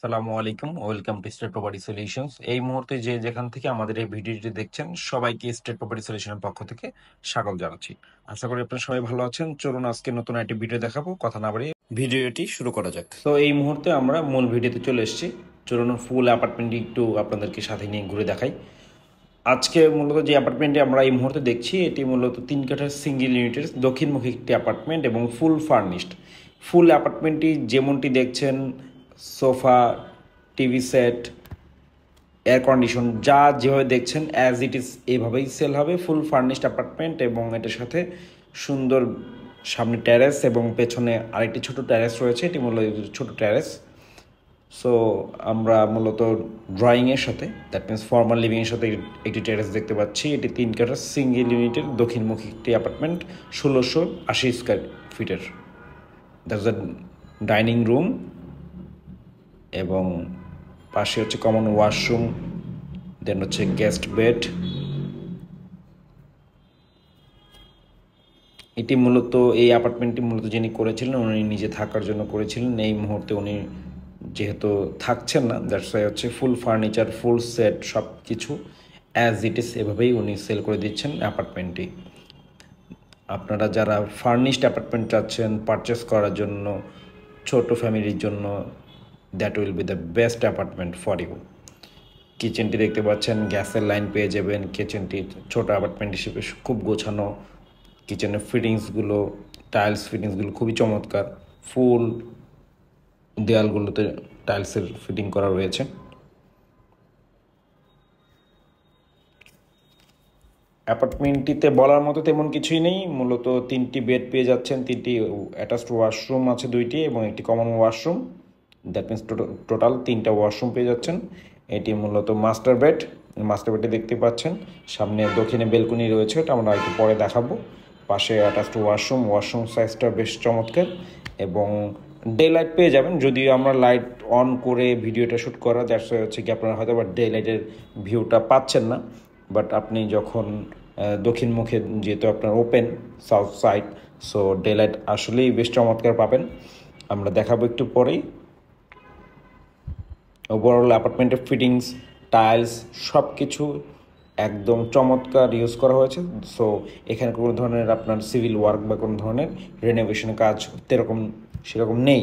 সালামু আলাইকুম, welcome to state property solutions. এই মুহূর্তে যে যেখান থেকে আমাদের এই ভিডিওটি দেখছেন সবাইকে স্টেট প্রপার্টি সলিউশনের পক্ষ থেকে স্বাগত জানাচ্ছি। আশা করি আপনারা সবাই ভালো আছেন। চলুন আজকে নতুন একটি ভিডিও দেখাবো, কথা না বাড়িয়ে ভিডিওটি শুরু করা যাক। তো এই মুহূর্তে আমরা মূল ভিডিওতে চলে এসেছি। চলুন ফুল অ্যাপার্টমেন্টটি একটু আপনাদেরকে সাথে নিয়ে ঘুরে দেখাই। আজকে মূলত যে অ্যাপার্টমেন্টটি আমরা এই মুহূর্তে দেখছি এটি মূলত 3 কাঠার সিঙ্গেল ইউনিটের দক্ষিণমুখী একটি অ্যাপার্টমেন্ট এবং ফুল ফার্নিশড। ফুল অ্যাপার্টমেন্টটি যেমনটি দেখছেন, sofa, TV set, air condition যা যেভাবে দেখছেন অ্যাজ ইট ইজ এভাবেই সেল হবে। ফুল ফার্নিশড অ্যাপার্টমেন্ট এবং এটার সাথে সুন্দর সামনে ট্যারেস এবং পেছনে আরেকটি ছোট ট্যারেস রয়েছে। এটি মূলত ছোট ট্যারেস। সো আমরা মূলত ড্রয়িংয়ের সাথে, দ্যাট মিনস ফর্মাল লিভিংয়ের সাথে একটি টেরেস দেখতে পাচ্ছি। এটি 3 কাঠার সিঙ্গেল ইউনিটের দক্ষিণমুখী একটি অ্যাপার্টমেন্ট, 1680 স্কোয়ার ফিটের। দ্যাটস দ্য ডাইনিং রুম এবং পাশে হচ্ছে কমন ওয়াশরুম, দেন হচ্ছে গেস্ট বেড। এটি মূলত এই অ্যাপার্টমেন্টটি মূলত যিনি করেছিলেন উনি নিজে থাকার জন্য করেছিলেন। এই মুহূর্তে উনি যেহেতু থাকছেন না, দ্যাটস ওয়াই হচ্ছে ফুল ফার্নিচার, ফুল সেট সব কিছু অ্যাজ ইট ইজ এভাবেই উনি সেল করে দিচ্ছেন অ্যাপার্টমেন্টটি। আপনারা যারা ফার্নিশড অ্যাপার্টমেন্ট চাচ্ছেন পারচেস করার জন্য ছোট ফ্যামিলির জন্য, that will be the best apartment for you. কিচেনটি দেখতে পাচ্ছেন, গ্যাসের লাইন পেয়ে যাবেন। কিচেনটি ছোট অ্যাপার্টমেন্ট হিসেবে খুব গোছানো। কিচেনের ফিটিংসগুলো, টাইলস ফিটিংসগুলো খুবই চমৎকার। ফুল দেয়ালগুলোতে টাইলসের ফিটিং করা রয়েছে। অ্যাপার্টমেন্টটিতে বলার মতো তেমন কিছুই নেই। মূলত 3টি বেড পেয়ে যাচ্ছেন, 3টি অ্যাটাচড ওয়াশরুম আছে 2টি এবং একটি common washroom. That means total 3টা ওয়াশরুম পেয়ে যাচ্ছেন। এটি মূলত মাস্টার বেড। মাস্টার বেডে দেখতে পাচ্ছেন সামনে দক্ষিণে বেলকনি রয়েছে, এটা আমরা একটু পরে দেখাবো। পাশে অ্যাটাচড ওয়াশরুম, ওয়াশরুম সাইজটা বেশ চমৎকার এবং ডে লাইট পেয়ে যাবেন। যদিও আমরা লাইট অন করে ভিডিওটা শ্যুট করা, দ্যাটস হচ্ছে কি আপনারা হয়তো বা ডে লাইটের ভিউটা পাচ্ছেন না। বাট আপনি যখন দক্ষিণ মুখে, যেহেতু আপনার open south side, so day light আসলেই বেশ চমৎকার পাবেন। আমরা দেখাবো একটু পরেই। ওভারঅল অ্যাপার্টমেন্টের ফিটিংস, টাইলস সব কিছু একদম চমৎকার ইউজ করা হয়েছে। সো এখানে কোনো ধরনের আপনার সিভিল ওয়ার্ক বা কোনো ধরনের রেনোভেশনের কাজ সেরকম নেই।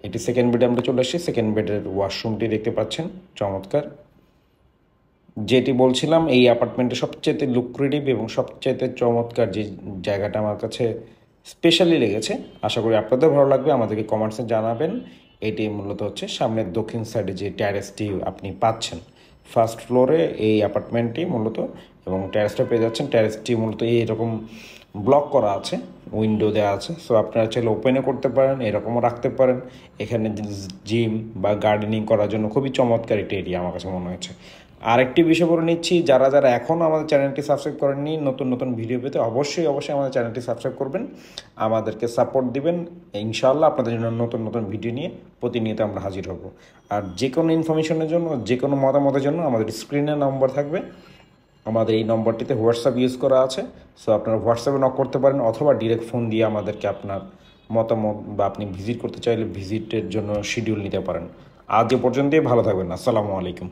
এটি সেকেন্ড বেডে আমরা চলে আসছি। সেকেন্ড বেডের ওয়াশরুমটি দেখতে পাচ্ছেন, চমৎকার। যেটি বলছিলাম, এই অ্যাপার্টমেন্টে সবচেয়ে লুক্রেটিভ এবং সবচেয়ে চমৎকার যে জায়গাটা আমার কাছে স্পেশালি লেগেছে, আশা করি আপনাদের ভালো লাগবে, আমাদেরকে কমেন্টসে জানাবেন। এটি মূলত হচ্ছে সামনের দক্ষিণ সাইডে যে ট্যারেসটি আপনি পাচ্ছেন ফার্স্ট ফ্লোরে এই অ্যাপার্টমেন্টটি মূলত, এবং ট্যারেসটা পেয়ে যাচ্ছেন। ট্যারেসটি মূলত এইরকম ব্লক করা আছে, উইন্ডো দেওয়া আছে। সো আপনারা চাইলে ওপেনও করতে পারেন, এরকমও রাখতে পারেন। এখানে জিম বা গার্ডেনিং করার জন্য খুবই চমৎকার একটি এরিয়া আমার কাছে মনে হয়েছে। আরেকটি বিষয় বলে নিচ্ছি, যারা যারা এখনও আমাদের চ্যানেলটি সাবস্ক্রাইব করেননি, নতুন নতুন ভিডিও পেতে অবশ্যই আমাদের চ্যানেলটি সাবস্ক্রাইব করবেন, আমাদেরকে সাপোর্ট দিবেন। ইনশাআল্লাহ আপনাদের জন্য নতুন নতুন ভিডিও নিয়ে প্রতিনিয়ত আমরা হাজির হব। আর যে কোনো ইনফরমেশনের জন্য, যে কোনো মতামতের জন্য আমাদের স্ক্রিনে নম্বর থাকবে, আমাদের এই নম্বরটিতে হোয়াটসঅ্যাপ ইউজ করা আছে। সো আপনারা হোয়াটসঅ্যাপে নক করতে পারেন অথবা ডিরেক্ট ফোন দিয়ে আমাদেরকে আপনার মতামত বা আপনি ভিজিট করতে চাইলে ভিজিটের জন্য শিডিউল নিতে পারেন। আজ এ পর্যন্তই, ভালো থাকবেন। আসসালামু আলাইকুম।